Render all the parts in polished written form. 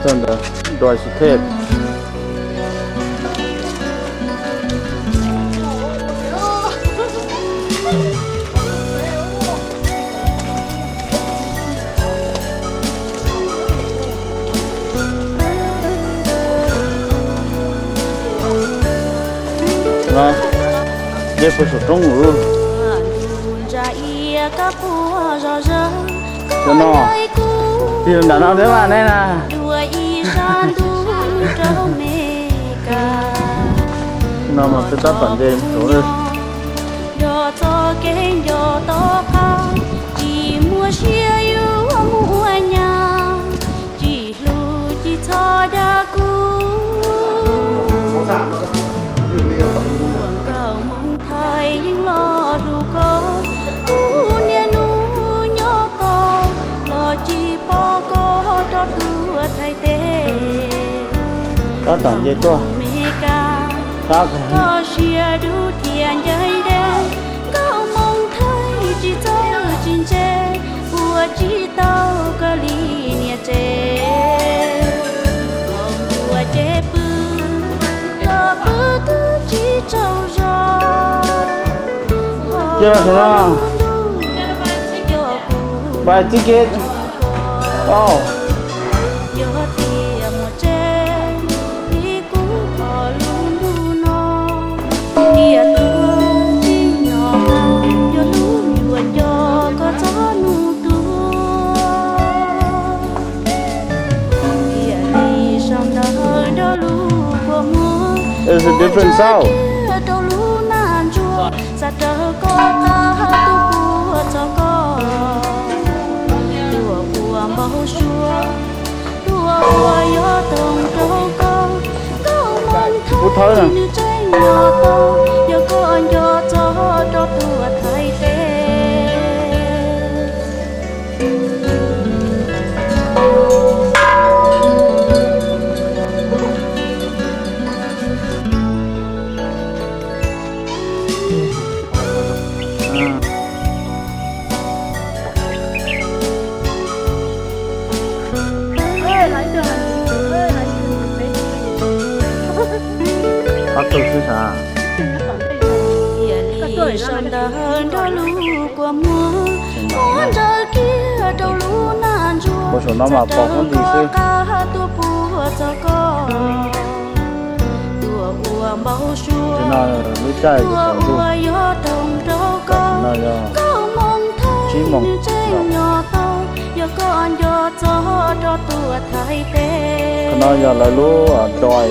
ต้นเด้อดอยสุเทพนะเด็กผู้สูงตรงรู้cho nó thì đã nói thế mà đây là nó mà tôi tắt tận đêm xuống đi có tận gì cơ có có chia đủ tiền dây đen có mong thấy chỉ cho chín chè bùa chỉ tao có ly nia chè bùa chè bự lo bự cứ chỉ trâu giò chưa thế nào bài ticket oh It's a different sound. Phút thôi nè. Bắt đầu thứ sao? Một số nó mà bỏ con gì xí? Thế nào là lưỡi chai của cậu luôn? Nó là chí mong nó giờ là lúa đòi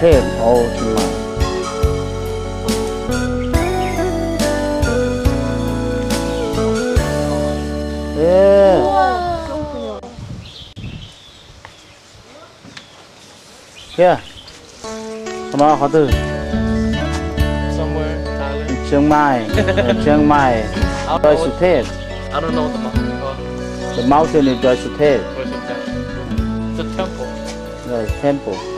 thêm ô mà kia mà họ từ Chiang Mai Doi Suthep. I don't know the mountain is Doi Suthep. The temple. The temple.